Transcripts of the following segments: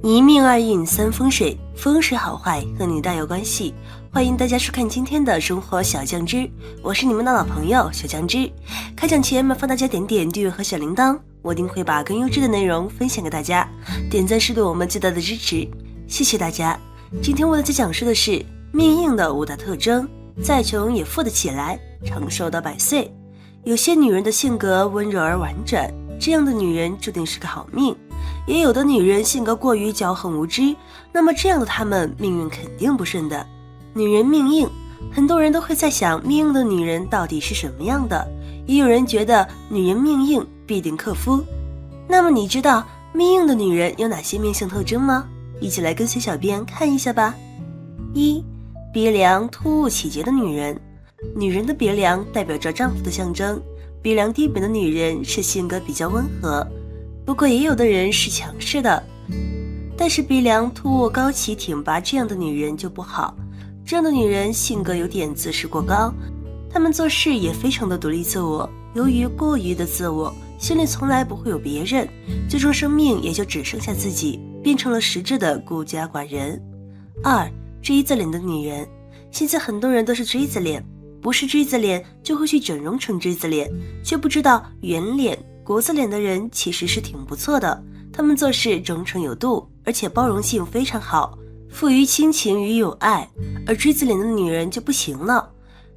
一命二运三风水，风水好坏和你大有关系。欢迎大家收看今天的生活小酱汁，我是你们的老朋友小酱汁。开讲前麻烦大家点点订阅和小铃铛，我一定会把更优质的内容分享给大家。点赞是对我们最大的支持，谢谢大家。今天为大家讲述的是命硬的5大特征，再穷也富得起来，长寿到100岁。有些女人的性格温柔而婉转，这样的女人注定是个好命。也有的女人性格过于骄横无知，那么这样的她们命运肯定不顺的。女人命硬，很多人都会在想命硬的女人到底是什么样的，也有人觉得女人命硬必定克夫。那么你知道命硬的女人有哪些面相特征吗？一起来跟随小编看一下吧。1. 鼻梁突兀起结的女人。女人的鼻梁代表着丈夫的象征，鼻梁低扁的女人是性格比较温和，不过也有的人是强势的，但是鼻梁突兀高起挺拔这样的女人就不好。这样的女人性格有点自视过高，她们做事也非常的独立自我，由于过于的自我，心里从来不会有别人，最终生命也就只剩下自己，变成了实质的孤家寡人。2. 锥子脸的女人。现在很多人都是锥子脸，不是锥子脸就会去整容成锥子脸，却不知道圆脸国字脸的人其实是挺不错的，他们做事忠诚有度，而且包容性非常好，富于亲情与友爱。而锥子脸的女人就不行了，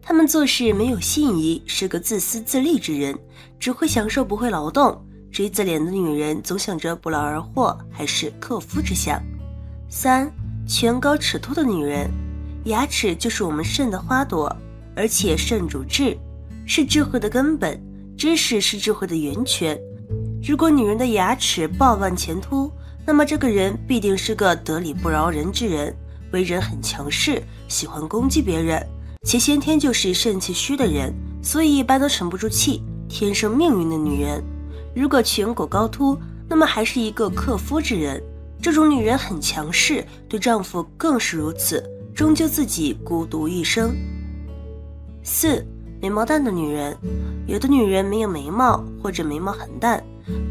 她们做事没有信义，是个自私自利之人，只会享受不会劳动。锥子脸的女人总想着不劳而获，还是克夫之相。3. 颧高齿凸的女人。牙齿就是我们肾的花朵，而且肾主智，是智慧的根本，知识是智慧的源泉。如果女人的牙齿暴乱前凸，那么这个人必定是个得理不饶人之人，为人很强势，喜欢攻击别人，且先天就是肾气虚的人，所以一般都沉不住气，天生命运的女人。如果颧骨高凸，那么还是一个克夫之人，这种女人很强势，对丈夫更是如此，终究自己孤独一生。4. 眉毛淡的女人。有的女人没有眉毛，或者眉毛很淡，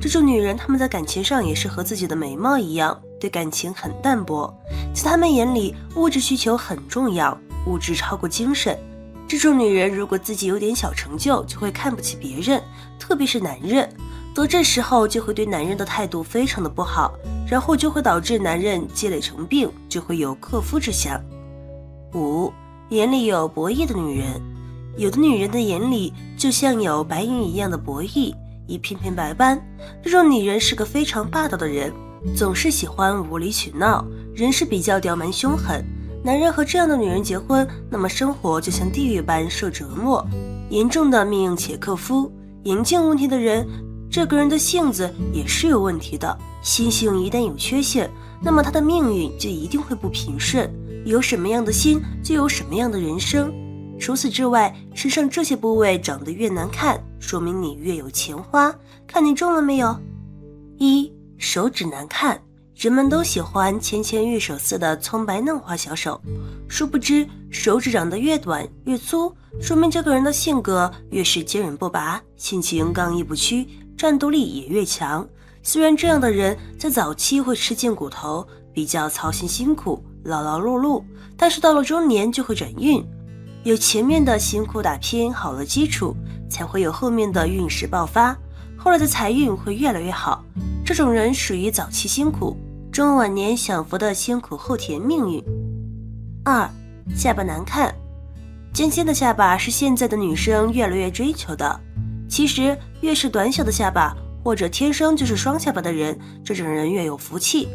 这种女人她们在感情上也是和自己的眉毛一样，对感情很淡薄，在她们眼里物质需求很重要，物质超过精神。这种女人如果自己有点小成就，就会看不起别人，特别是男人，到这时候就会对男人的态度非常的不好，然后就会导致男人积累成病，就会有克夫之相。5. 眼里有薄翼的女人。有的女人的眼里就像有白云一样的薄翼，一片片白斑，这种女人是个非常霸道的人，总是喜欢无理取闹，人是比较刁蛮凶狠。男人和这样的女人结婚，那么生活就像地狱般受折磨，严重的命硬且克夫。眼睛问题的人，这个人的性子也是有问题的，心性一旦有缺陷，那么他的命运就一定会不平顺，有什么样的心就有什么样的人生。除此之外，身上这些部位长得越难看，说明你越有钱花，看你中了没有。1. 手指难看。人们都喜欢纤纤玉手似的葱白嫩滑小手，殊不知手指长得越短越粗，说明这个人的性格越是坚韧不拔，性情刚毅不屈，战斗力也越强。虽然这样的人在早期会吃尽骨头，比较操心辛苦，劳劳碌碌，但是到了中年就会转运，有前面的辛苦打拼好了基础，才会有后面的运势爆发，后来的财运会越来越好。这种人属于早期辛苦，中晚年享福的先苦后甜命运。2. 下巴难看。尖尖的下巴是现在的女生越来越追求的，其实越是短小的下巴，或者天生就是双下巴的人，这种人越有福气。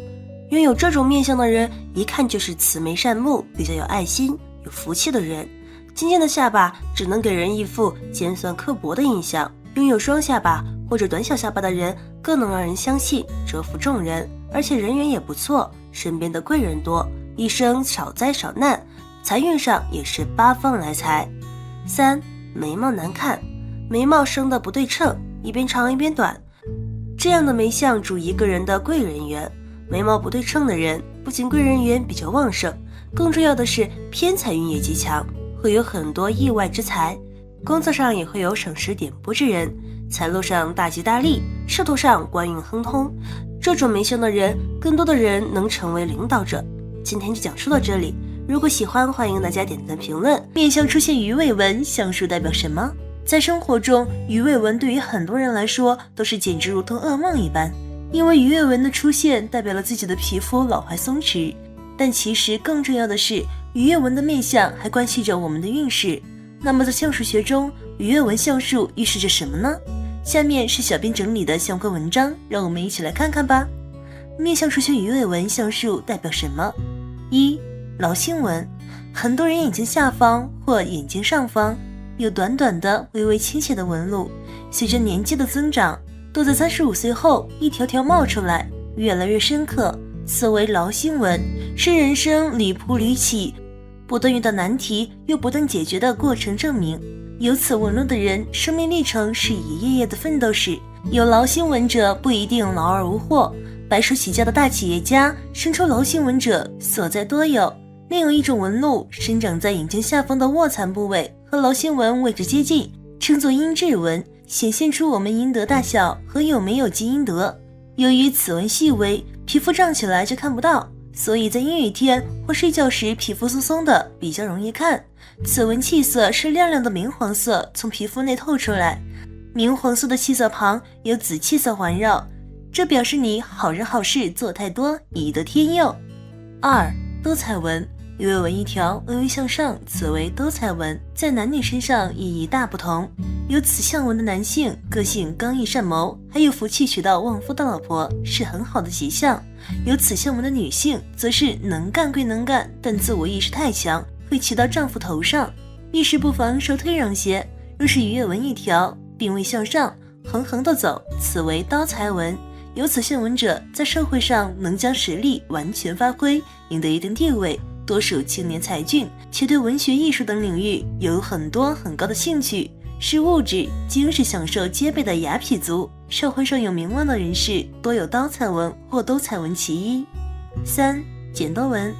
拥有这种面相的人，一看就是慈眉善目，比较有爱心，有福气的人。尖尖的下巴只能给人一副尖酸刻薄的印象，拥有双下巴或者短小下巴的人更能让人相信，折服众人，而且人缘也不错，身边的贵人多，一生少灾少难，财运上也是八方来财。3. 眉毛难看。眉毛生的不对称，一边长一边短，这样的眉相主一个人的贵人缘。眉毛不对称的人不仅贵人缘比较旺盛，更重要的是偏财运也极强，会有很多意外之财，工作上也会有省时点拨之人，财路上大吉大利，仕途上官运亨通。这种面相的人，更多的人能成为领导者。今天就讲述到这里，如果喜欢，欢迎大家点赞评论。面相出现鱼尾纹，相术代表什么？在生活中，鱼尾纹对于很多人来说都是简直如同噩梦一般，因为鱼尾纹的出现代表了自己的皮肤老化松弛。但其实更重要的是，鱼尾纹的面相还关系着我们的运势。那么在相术学中，鱼尾纹相术预示着什么呢？下面是小编整理的相关文章，让我们一起来看看吧。面相出现鱼尾纹相术代表什么？一、劳心纹。很多人眼睛下方或眼睛上方有短短的微微倾斜的纹路，随着年纪的增长，都在35岁后一条条冒出来，越来越深刻。此为劳心纹，是人生屡扑屡起，不断遇到难题又不断解决的过程证明。有此纹路的人，生命历程是一页页的奋斗史。有劳心纹者不一定劳而无获，白手起家的大企业家，生出劳心纹者所在多有。另有一种纹路生长在眼睛下方的卧蚕部位，和劳心纹位置接近，称作阴质纹，显现出我们阴德大小和有没有积阴德。由于此纹细微，皮肤胀起来就看不到，所以在阴雨天或睡觉时皮肤松松的，比较容易看。此纹气色是亮亮的明黄色，从皮肤内透出来，明黄色的气色旁有紫气色环绕，这表示你好人好事做太多，以得天佑。二、兜彩纹。鱼尾纹一条微微向上，此为兜彩纹，在男女身上意义大不同。有此相纹的男性个性刚毅善谋，还有福气娶到旺夫的老婆，是很好的吉象。有此相纹的女性则是能干归能干，但自我意识太强，会骑到丈夫头上。遇事不妨稍退让些。若是鱼尾纹一条并未向上，横横的走，此为刀财纹。有此相纹者在社会上能将实力完全发挥，赢得一定地位，多属青年才俊，且对文学艺术等领域有很高的兴趣，是物质精神享受皆备的雅痞族。社会上有名望的人士多有刀彩纹或兜彩纹其一。三、剪刀纹。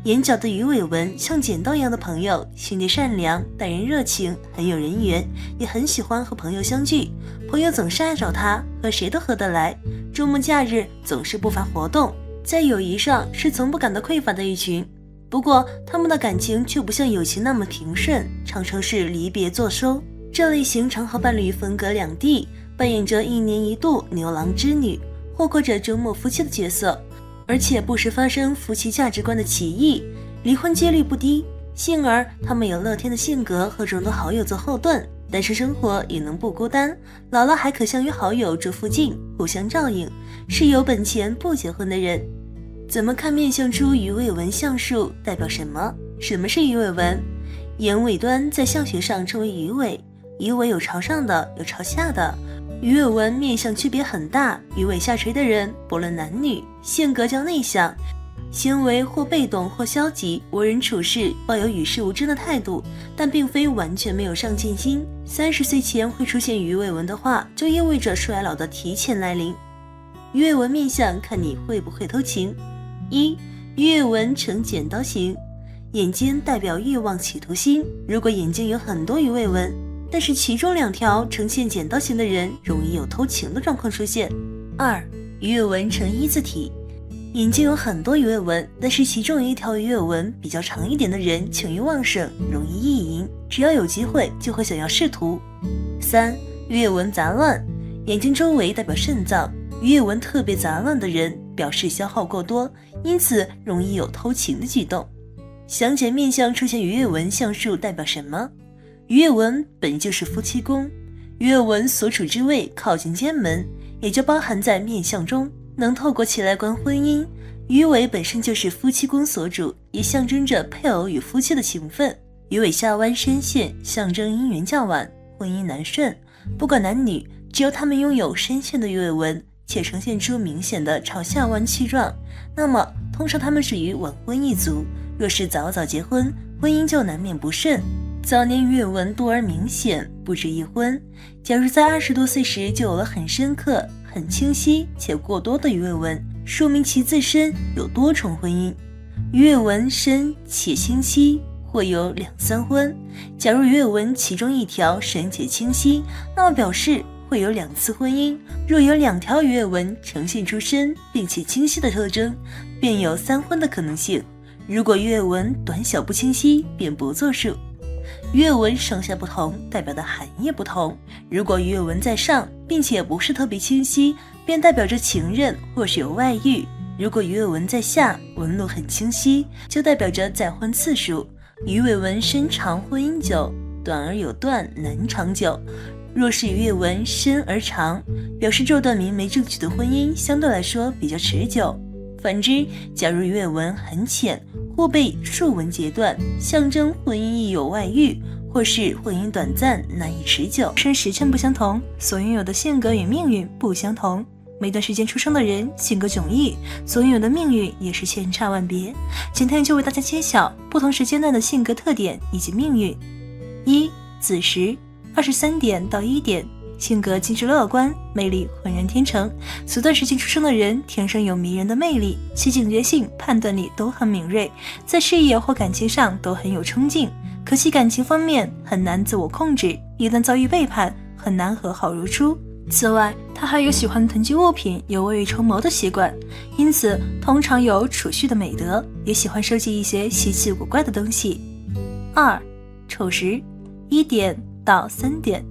眼角的鱼尾纹像剪刀一样的朋友，心地善良，待人热情，很有人缘，也很喜欢和朋友相聚，朋友总是爱找他，和谁都合得来，周末假日总是不乏活动，在友谊上是从不感到匮乏的一群。不过他们的感情却不像友情那么平顺，常常是离别作收。这类型常和伴侣分隔两地，扮演着1年1度牛郎织女，或过着周末夫妻的角色，而且不时发生夫妻价值观的歧义，离婚几率不低。幸而他们有乐天的性格和众多好友做后盾，单身生活也能不孤单，老了还可相约好友住附近，互相照应，是有本钱不结婚的人。怎么看面相出鱼尾纹相术代表什么？什么是鱼尾纹？眼尾端在相学上称为鱼尾，鱼尾有朝上的，有朝下的。鱼尾纹面相区别很大，鱼尾下垂的人不论男女，性格较内向，行为或被动或消极，为人处事抱有与世无争的态度，但并非完全没有上进心。30岁前会出现鱼尾纹的话，就意味着衰老的提前来临。鱼尾纹面相看你会不会偷情。一、鱼尾纹呈剪刀形。眼睛代表欲望企图心，如果眼睛有很多鱼尾纹，但是其中2条呈现剪刀形的人，容易有偷情的状况出现。二、鱼尾纹呈一字体。眼睛有很多鱼尾纹，但是其中有1条鱼尾纹比较长一点的人，情欲旺盛，容易意淫，只要有机会就会想要试图。三、鱼尾纹杂乱。眼睛周围代表肾脏，鱼尾纹特别杂乱的人表示消耗过多，因此容易有偷情的举动。详解面相出现鱼尾纹相术代表什么？鱼尾纹本就是夫妻宫，鱼尾纹所处之位靠近肩门，也就包含在面相中，能透过其来观婚姻。鱼尾本身就是夫妻宫所主，也象征着配偶与夫妻的情分。鱼尾下弯深陷，象征姻缘较晚，婚姻难顺。不管男女，只要他们拥有深陷的鱼尾纹，且呈现出明显的朝下弯曲状，那么通常他们属于晚婚一族。若是早结婚，婚姻就难免不顺。早年鱼尾纹多而明显，不止一婚。假如在20多岁时就有了很深刻、很清晰且过多的鱼尾纹，说明其自身有多重婚姻。鱼尾纹深且清晰，或有2、3婚。假如鱼尾纹其中1条深且清晰，那么表示会有2次婚姻，若有2条鱼尾纹呈现出深并且清晰的特征，便有3婚的可能性。如果鱼尾纹短小不清晰，便不作数。鱼尾纹上下不同，代表的含义不同。如果鱼尾纹在上，并且不是特别清晰，便代表着情人或是有外遇。如果鱼尾纹在下，纹路很清晰，就代表着再婚次数。鱼尾纹深长婚姻久，短而有断难长久。若是鱼尾纹深而长，表示这段明媒正娶的婚姻相对来说比较持久。反之，假如鱼尾纹很浅或被竖纹截断，象征婚姻易有外遇，或是婚姻短暂难以持久。生时辰不相同，所拥有的性格与命运不相同。每段时间出生的人性格迥异，所拥有的命运也是千差万别。今天就为大家揭晓不同时间段的性格特点以及命运。1. 子时23点到1点，性格精致乐观，魅力浑然天成。此段时间出生的人天生有迷人的魅力，其警觉性、判断力都很敏锐，在事业或感情上都很有冲劲。可惜感情方面很难自我控制，一旦遭遇背叛，很难和好如初。此外，他还有喜欢囤积物品、有未雨绸缪的习惯，因此通常有储蓄的美德，也喜欢收集一些稀奇古怪的东西。2. 丑时1点到3点，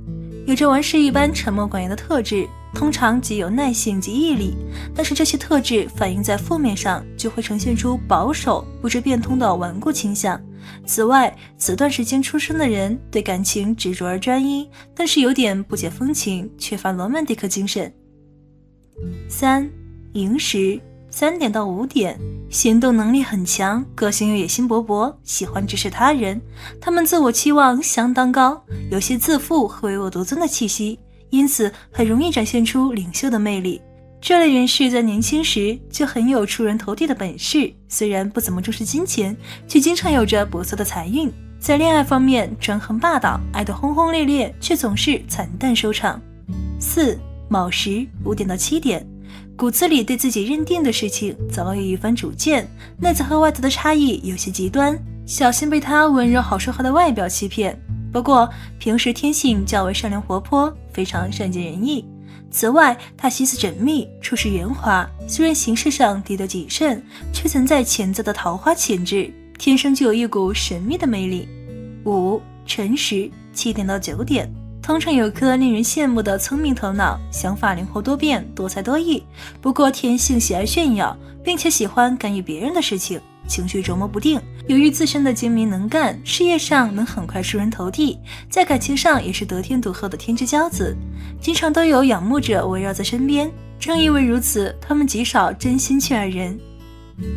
有着顽石一般沉默寡言的特质，通常极有耐性及毅力，但是这些特质反映在负面上，就会呈现出保守、不知变通的顽固倾向。此外，此段时间出生的人对感情执着而专一，但是有点不解风情，缺乏罗曼蒂克精神。3. 寅时3点到5点，行动能力很强，个性又野心勃勃，喜欢指使他人，他们自我期望相当高，有些自负和唯我独尊的气息，因此很容易展现出领袖的魅力。这类人士在年轻时就很有出人头地的本事，虽然不怎么重视金钱，却经常有着不错的财运。在恋爱方面专横霸道，爱得轰轰烈烈，却总是惨淡收场。4. 卯时5点到7点，骨子里对自己认定的事情早有一番主见，内在和外在的差异有些极端，小心被他温柔好说话的外表欺骗。不过平时天性较为善良活泼，非常善解人意。此外，他心思缜密，处事圆滑，虽然行事上低调谨慎，却存在潜在的桃花潜质，天生就有一股神秘的魅力。5. 辰时7点到9点，通常有颗令人羡慕的聪明头脑，想法灵活多变，多才多艺。不过天性喜爱炫耀，并且喜欢干预别人的事情，情绪琢磨不定。由于自身的精明能干，事业上能很快出人头地，在感情上也是得天独厚的天之骄子，经常都有仰慕者围绕在身边。正因为如此，他们极少真心去爱人。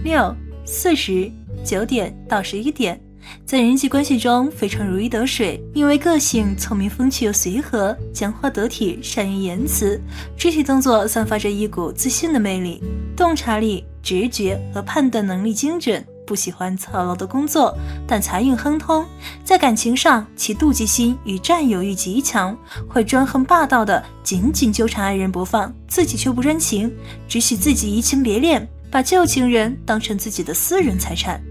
6. 巳时9点到11点，在人际关系中非常如鱼得水，因为个性聪明风趣又随和，讲话得体，善于言辞，肢体动作散发着一股自信的魅力，洞察力、直觉和判断能力精准，不喜欢操劳的工作，但财运亨通。在感情上，其妒忌心与占有欲极强，会专横霸道的紧紧纠缠爱人不放，自己却不专情，只许自己移情别恋，把旧情人当成自己的私人财产。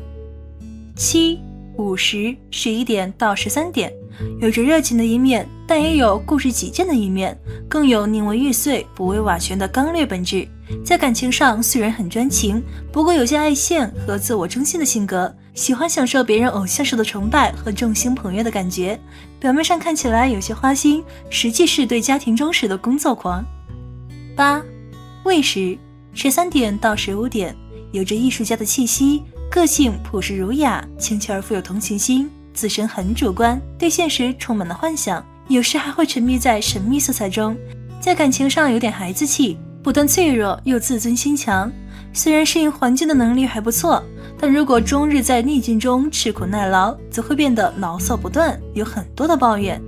7. 午时11点到13点，有着热情的一面，但也有固执己见的一面，更有宁为玉碎不为瓦全的刚烈本质。在感情上虽然很专情，不过有些爱现和自我中心的性格，喜欢享受别人偶像式的崇拜和众星捧月的感觉，表面上看起来有些花心，实际是对家庭忠实的工作狂。8. 未时13点到15点，有着艺术家的气息，个性朴实儒雅，轻巧而富有同情心，自身很主观，对现实充满了幻想，有时还会沉迷在神秘色彩中。在感情上有点孩子气，不但脆弱又自尊心强，虽然适应环境的能力还不错，但如果终日在逆境中吃苦耐劳，则会变得牢骚不断，有很多的抱怨。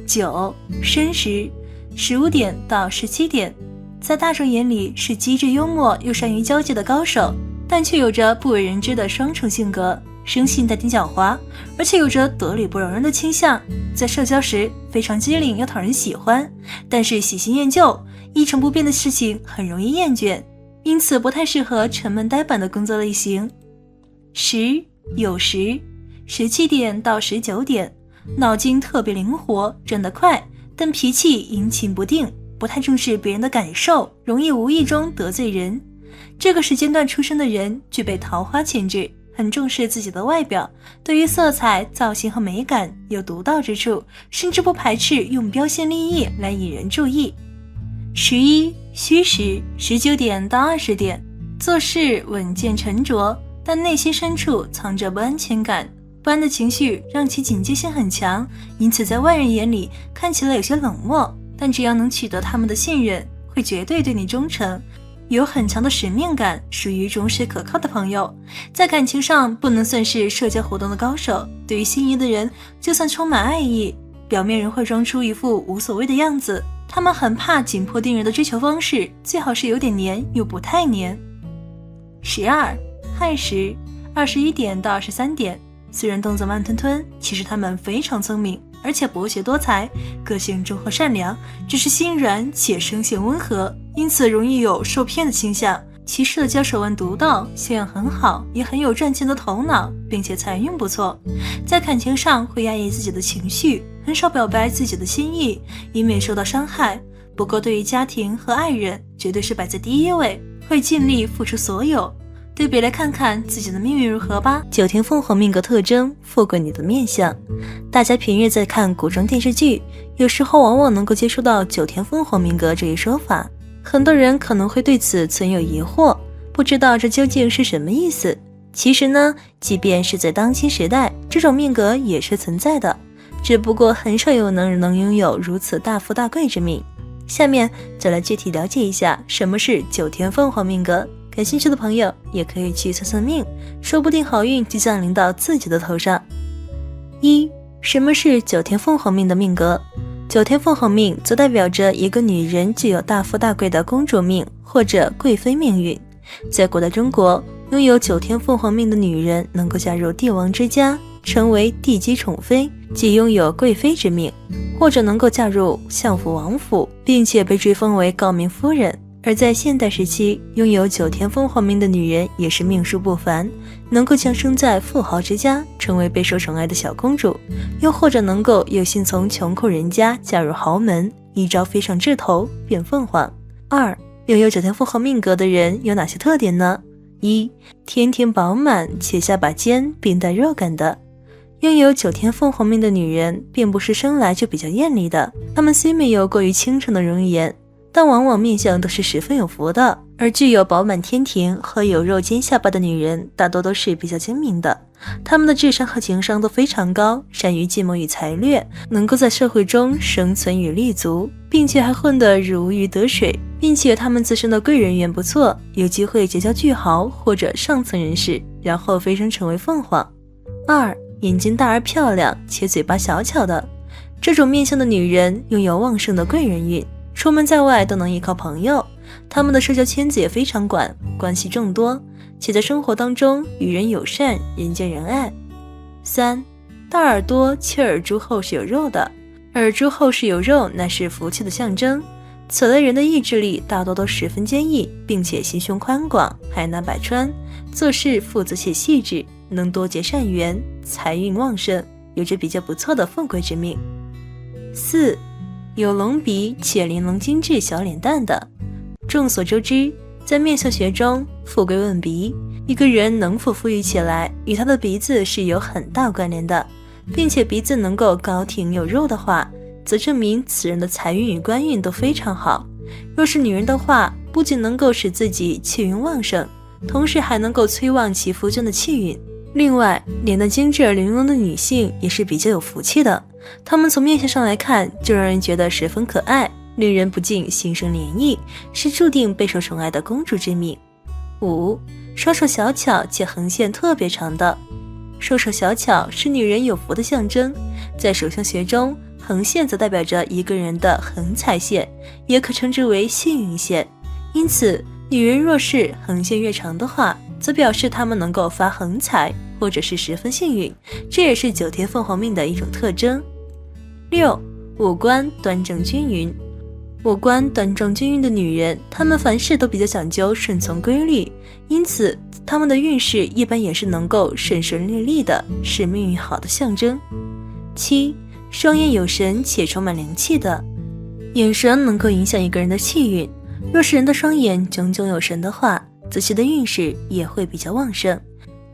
9. 申时15点到17点，在大众眼里是机智幽默又善于交际的高手，但却有着不为人知的双重性格，生性带点狡猾，而且有着得理不饶人的倾向。在社交时非常机灵又讨人喜欢，但是喜新厌旧，一成不变的事情很容易厌倦，因此不太适合沉闷呆板的工作类型。10. 酉时17点到19点，脑筋特别灵活，转得快，但脾气阴晴不定，不太重视别人的感受，容易无意中得罪人。这个时间段出生的人具备桃花潜质，很重视自己的外表，对于色彩、造型和美感有独到之处，甚至不排斥用标新立异来引人注意。11戌时19点到20点，做事稳健沉着，但内心深处藏着不安全感，不安的情绪让其警戒性很强，因此在外人眼里看起来有些冷漠，但只要能取得他们的信任，会绝对对你忠诚，有很强的使命感，属于忠实可靠的朋友。在感情上不能算是社交活动的高手，对于心仪的人就算充满爱意，表面仍会装出一副无所谓的样子。他们很怕紧迫盯人的追求方式，最好是有点黏又不太黏。12亥时21点到23点，虽然动作慢吞吞，其实他们非常聪明，而且博学多才，个性忠厚善良，只是心软且声线温和，因此容易有受骗的倾向。其社交手腕独到，修养很好，也很有赚钱的头脑，并且财运不错。在感情上会压抑自己的情绪，很少表白自己的心意，以免受到伤害。不过对于家庭和爱人，绝对是摆在第一位，会尽力付出所有。对比来看看自己的命运如何吧。九天凤凰命格特征，富贵你的面相。大家平日在看古装电视剧，有时候往往能够接触到九天凤凰命格这一说法，很多人可能会对此存有疑惑，不知道这究竟是什么意思。其实呢，即便是在当今时代，这种命格也是存在的，只不过很少有人能拥有如此大富大贵之命。下面就来具体了解一下什么是九天凤凰命格，感兴趣的朋友也可以去算算命，说不定好运就降临到自己的头上。1. 什么是九天凤凰命的命格？九天凤凰命则代表着一个女人具有大富大贵的公主命或者贵妃命运。在古代中国，拥有九天凤凰命的女人能够嫁入帝王之家，成为帝姬宠妃，即拥有贵妃之命，或者能够嫁入相府王府，并且被追封为诰命夫人。而在现代时期，拥有九天凤凰命的女人也是命数不凡，能够降生在富豪之家，成为备受宠爱的小公主，又或者能够有幸从穷苦人家嫁入豪门，一朝飞上枝头变凤凰。2. 拥有九天凤凰命格的人有哪些特点呢？ 1. 天庭饱满且下巴尖并带肉感的。拥有九天凤凰命的女人并不是生来就比较艳丽的，她们虽没有过于倾城的容颜，但往往面相都是十分有福的。而具有饱满天庭和有肉尖下巴的女人大多都是比较精明的，她们的智商和情商都非常高，善于计谋与才略，能够在社会中生存与立足，并且还混得如鱼得水，并且她们自身的贵人缘不错，有机会结交巨豪或者上层人士，然后飞升成为凤凰。2. 眼睛大而漂亮且嘴巴小巧的。这种面相的女人拥有旺盛的贵人运，出门在外都能依靠朋友，她们的社交圈子也非常广，关系众多，且在生活当中与人友善，人见人爱。3. 大耳朵且耳珠后是有肉的。耳珠后是有肉，那是福气的象征。此类人的意志力大多都十分坚毅，并且心胸宽广，海纳百川，做事负责且细致，能多结善缘，财运旺盛，有着比较不错的富贵之命。4. 有隆鼻且玲珑精致小脸蛋的。众所周知，在面相学中，富贵问鼻，一个人能否富裕起来，与他的鼻子是有很大关联的，并且鼻子能够高挺有肉的话，则证明此人的财运与官运都非常好。若是女人的话，不仅能够使自己气运旺盛，同时还能够催旺其夫君的气运。另外，脸蛋精致而玲珑的女性也是比较有福气的，她们从面相上来看就让人觉得十分可爱，令人不禁心生涟漪，是注定备受宠爱的公主之命。5. 双手小巧且横线特别长的。双手小巧是女人有福的象征，在手相学中，横线则代表着一个人的横财线，也可称之为幸运线。因此，女人若是横线越长的话，则表示她们能够发横财，或者是十分幸运，这也是九天凤凰命的一种特征。6. 五官端正均匀。五官端正均匀的女人，她们凡事都比较讲究顺从规律，因此她们的运势一般也是能够顺顺利利的，是命运好的象征。7. 双眼有神且充满灵气的。眼神能够影响一个人的气运，若是人的双眼炯炯有神的话，则其的运势也会比较旺盛。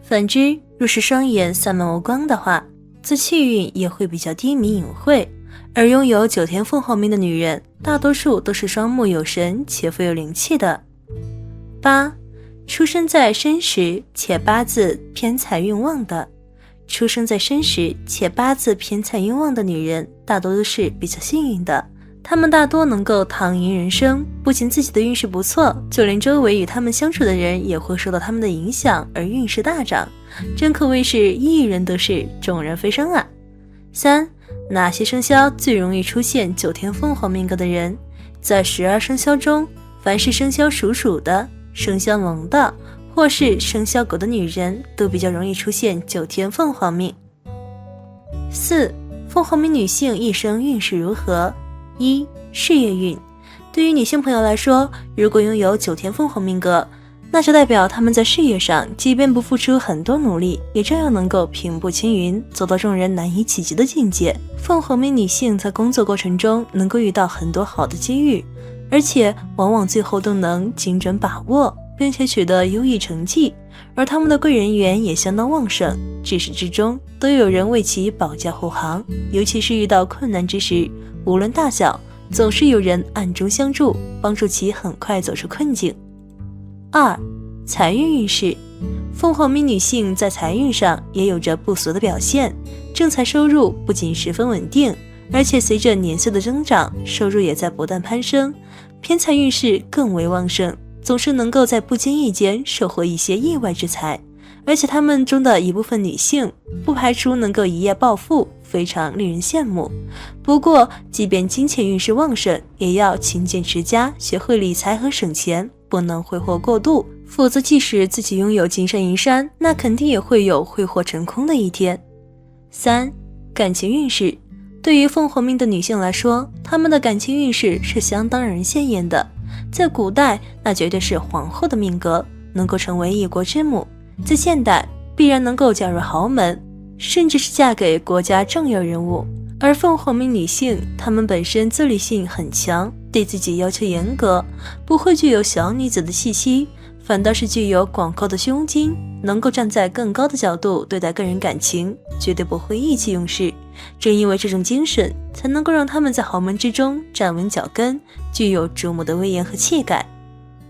反之，若是双眼散漫无光的话，则气运也会比较低迷隐晦。而拥有9天凤凰命的女人，大多数都是双目有神且富有灵气的。8. 出生在申时且八字偏财运旺的。出生在申时且八字偏财运旺的女人，大多都是比较幸运的。她们大多能够躺赢人生，不仅自己的运势不错，就连周围与她们相处的人也会受到她们的影响而运势大涨，真可谓是一人得势，众人飞升啊。3. 哪些生肖最容易出现9天凤凰命格的人？在12生肖中，凡是生肖属鼠的、生肖龙的或是生肖狗的女人，都比较容易出现9天凤凰命。4. 凤凰命女性一生运势如何？1. 事业运。对于女性朋友来说，如果拥有9天凤凰命格，那就代表她们在事业上即便不付出很多努力，也照样能够平步青云，走到众人难以企及的境界。凤凰命女性在工作过程中能够遇到很多好的机遇，而且往往最后都能精准把握，并且取得优异成绩，而他们的贵人缘也相当旺盛，至始至终都有人为其保驾护航，尤其是遇到困难之时，无论大小，总是有人暗中相助，帮助其很快走出困境。2. 财运运势。凤凰命女性在财运上也有着不俗的表现，正财收入不仅十分稳定，而且随着年岁的增长，收入也在不断攀升，偏财运势更为旺盛，总是能够在不经意间收获一些意外之财，而且他们中的一部分女性不排除能够一夜暴富，非常令人羡慕。不过即便金钱运势旺盛，也要勤俭持家，学会理财和省钱，不能挥霍过度，否则即使自己拥有金山银山，那肯定也会有挥霍成空的一天。3. 感情运势。对于凤凰命的女性来说，她们的感情运势是相当让人鲜艳的。在古代，那绝对是皇后的命格，能够成为一国之母；在现代，必然能够嫁入豪门，甚至是嫁给国家重要人物。而凤凰命女性，她们本身自律性很强，对自己要求严格，不会具有小女子的气息，反倒是具有广阔的胸襟，能够站在更高的角度对待个人感情，绝对不会意气用事。正因为这种精神，才能够让他们在豪门之中站稳脚跟，具有主母的威严和气概。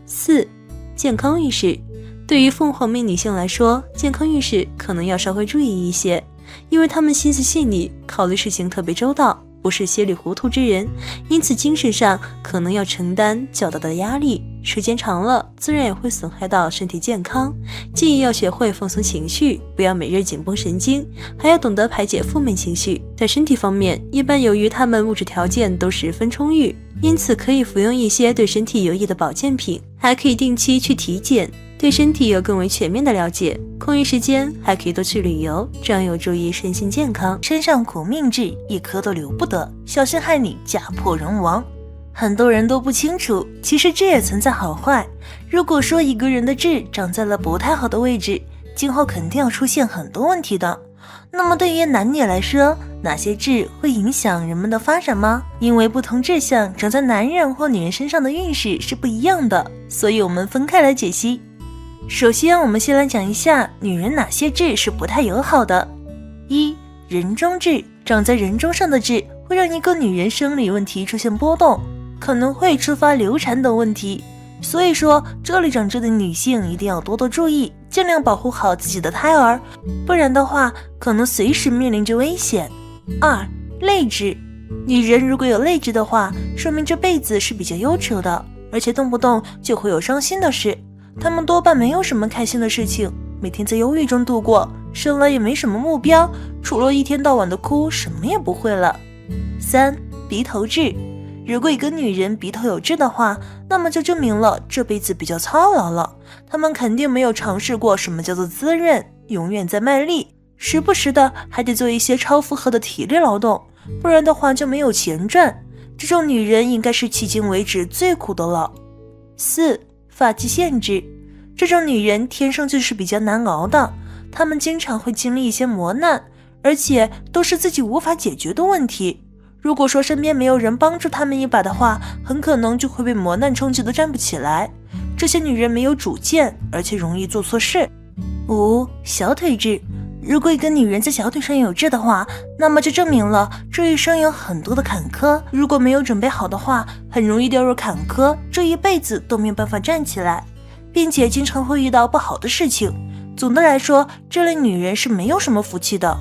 4. 健康运势。对于凤凰命女性来说，健康运势可能要稍微注意一些，因为她们心思细腻，考虑事情特别周到，不是稀里糊涂之人，因此精神上可能要承担较大的压力，时间长了自然也会损害到身体健康。建议要学会放松情绪，不要每日紧绷神经，还要懂得排解负面情绪。在身体方面，一般由于他们物质条件都十分充裕，因此可以服用一些对身体有益的保健品，还可以定期去体检，对身体有更为全面的了解。空余时间还可以多去旅游，这样有助于身心健康。身上苦命痣一颗都留不得，小心害你家破人亡。很多人都不清楚，其实痣也存在好坏。如果说一个人的痣长在了不太好的位置，今后肯定要出现很多问题的。那么对于男女来说，哪些痣会影响人们的发展吗？因为不同痣象长在男人或女人身上的运势是不一样的，所以我们分开来解析。首先我们先来讲一下女人哪些痣是不太友好的。1. 人中痣。长在人中上的痣会让一个女人生理问题出现波动，可能会触发流产等问题，所以说这里长痣的女性一定要多多注意，尽量保护好自己的胎儿，不然的话可能随时面临着危险。2. 泪痣。女人如果有泪痣的话，说明这辈子是比较忧愁的，而且动不动就会有伤心的事，她们多半没有什么开心的事情，每天在忧郁中度过，生来也没什么目标，除了一天到晚的哭，什么也不会了。3. 鼻头痣。如果一个女人鼻头有痣的话，那么就证明了这辈子比较操劳了，她们肯定没有尝试过什么叫做滋润，永远在卖力，时不时的还得做一些超负荷的体力劳动，不然的话就没有钱赚。这种女人应该是迄今为止最苦的了。4. 发际线痣。这种女人天生就是比较难熬的，她们经常会经历一些磨难，而且都是自己无法解决的问题。如果说身边没有人帮助他们一把的话，很可能就会被磨难冲击得站不起来。这些女人没有主见，而且容易做错事。5. 小腿痣。如果一个女人在小腿上有痣的话，那么就证明了这一生有很多的坎坷，如果没有准备好的话，很容易掉入坎坷，这一辈子都没有办法站起来，并且经常会遇到不好的事情。总的来说，这类女人是没有什么福气的。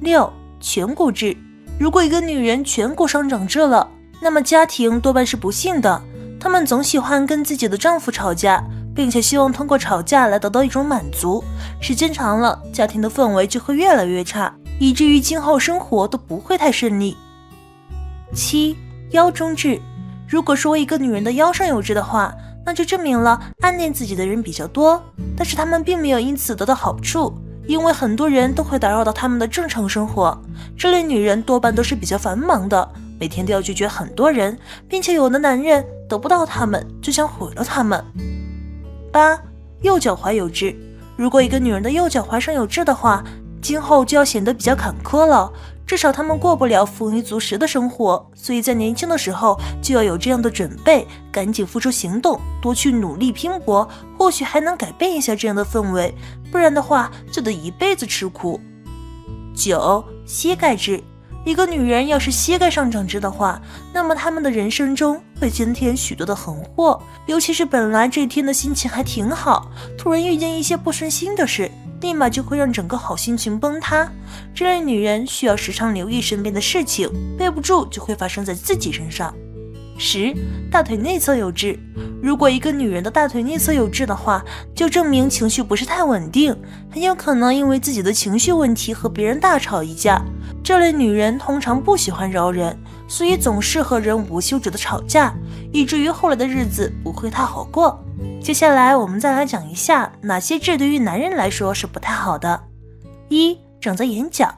6. 颧骨痣。如果一个女人颧骨上长痣了，那么家庭多半是不幸的。她们总喜欢跟自己的丈夫吵架，并且希望通过吵架来得到一种满足。时间长了，家庭的氛围就会越来越差，以至于今后生活都不会太顺利。7. 腰中痣。如果说一个女人的腰上有痣的话，那就证明了暗恋自己的人比较多，但是她们并没有因此得到好处，因为很多人都会打扰到他们的正常生活。这类女人多半都是比较繁忙的，每天都要拒绝很多人，并且有的男人得不到他们就想毁了他们。8. 右脚踝有痣。如果一个女人的右脚踝上有痣的话，今后就要显得比较坎坷了，至少她们过不了丰衣足食的生活，所以在年轻的时候就要有这样的准备，赶紧付出行动，多去努力拼搏，或许还能改变一下这样的氛围，不然的话就得一辈子吃苦。9. 膝盖痣。一个女人要是膝盖上长痣的话，那么她们的人生中会增添许多的横祸，尤其是本来这一天的心情还挺好，突然遇见一些不顺心的事，立马就会让整个好心情崩塌。这类女人需要时常留意身边的事情，背不住就会发生在自己身上。10. 大腿内侧有痣。如果一个女人的大腿内侧有痣的话，就证明情绪不是太稳定，很有可能因为自己的情绪问题和别人大吵一架。这类女人通常不喜欢饶人，所以总是和人无休止的吵架，以至于后来的日子不会太好过。接下来我们再来讲一下哪些痣对于男人来说是不太好的。1. 长在眼角。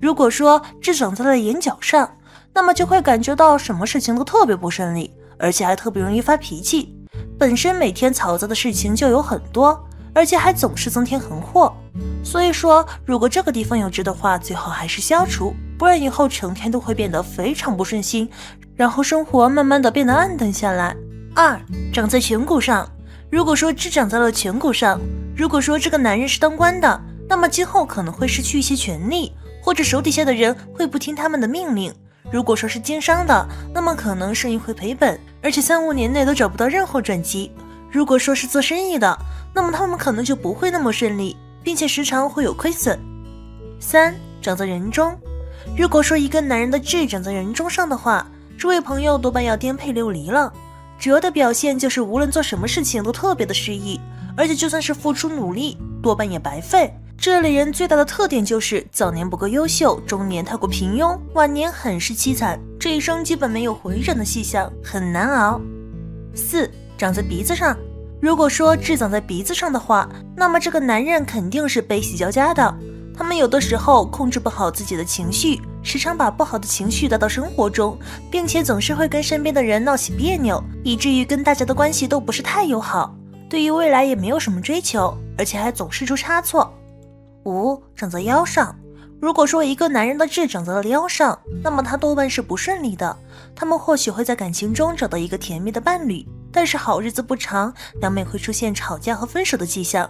如果说痣长在了眼角上，那么就会感觉到什么事情都特别不顺利，而且还特别容易发脾气。本身每天嘈杂的事情就有很多，而且还总是增添横祸。所以说，如果这个地方有痣的话，最好还是消除，不然以后成天都会变得非常不顺心，然后生活慢慢的变得暗淡下来。2. 长在颧骨上。如果说痣长在了颧骨上，如果说这个男人是当官的，那么今后可能会失去一些权利，或者手底下的人会不听他们的命令。如果说是经商的，那么可能生意会赔本，而且3-5年内都找不到任何转机。如果说是做生意的，那么他们可能就不会那么顺利，并且时常会有亏损。3. 长在人中。如果说一个男人的痣长在人中上的话，这位朋友多半要颠沛流离了。主要的表现就是无论做什么事情都特别的失意，而且就算是付出努力，多半也白费。这类人最大的特点就是早年不够优秀，中年太过平庸，晚年很是凄惨，这一生基本没有回转的迹象，很难熬。4. 长在鼻子上。如果说痣长在鼻子上的话，那么这个男人肯定是悲喜交加的。他们有的时候控制不好自己的情绪，时常把不好的情绪带到生活中，并且总是会跟身边的人闹起别扭，以至于跟大家的关系都不是太友好，对于未来也没有什么追求，而且还总是出差错。5. 长在腰上。如果说一个男人的痣长在了腰上，那么他多半是不顺利的。他们或许会在感情中找到一个甜蜜的伴侣，但是好日子不长，两美会出现吵架和分手的迹象。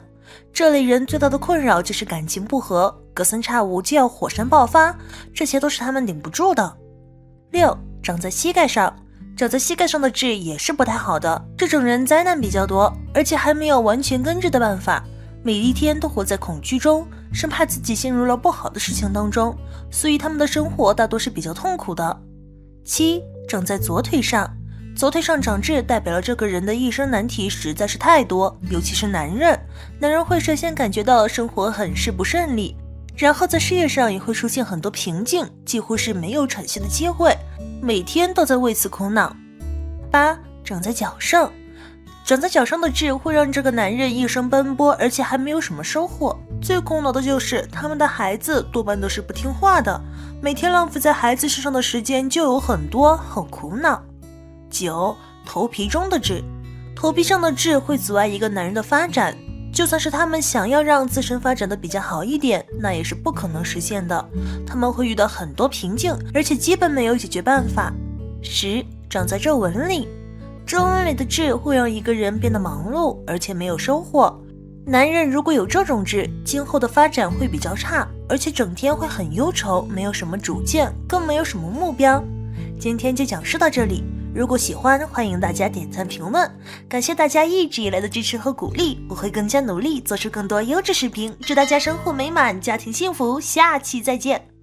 这类人最大的困扰就是感情不和，隔三差五就要火山爆发，这些都是他们顶不住的。6. 长在膝盖上。长在膝盖上的痣也是不太好的，这种人灾难比较多，而且还没有完全根治的办法，每一天都活在恐惧中，生怕自己陷入了不好的事情当中，所以他们的生活大多是比较痛苦的。7. 长在左腿上。左腿上长痣代表了这个人的一生难题实在是太多，尤其是男人会率先感觉到生活很是不顺利，然后在事业上也会出现很多瓶颈，几乎是没有喘息的机会，每天都在为此苦恼。8. 长在脚上。长在脚上的痣会让这个男人一生奔波，而且还没有什么收获。最苦恼的就是他们的孩子多半都是不听话的，每天浪费在孩子身上的时间就有很多，很苦恼。9. 头皮中的痣。头皮上的痣会阻碍一个男人的发展，就算是他们想要让自身发展的比较好一点，那也是不可能实现的。他们会遇到很多瓶颈，而且基本没有解决办法。10长在皱纹里，皱纹里的痣会让一个人变得忙碌，而且没有收获。男人如果有这种痣，今后的发展会比较差，而且整天会很忧愁，没有什么主见，更没有什么目标。今天就讲述到这里，如果喜欢，欢迎大家点赞评论，感谢大家一直以来的支持和鼓励，我会更加努力做出更多优质视频，祝大家生活美满，家庭幸福，下期再见。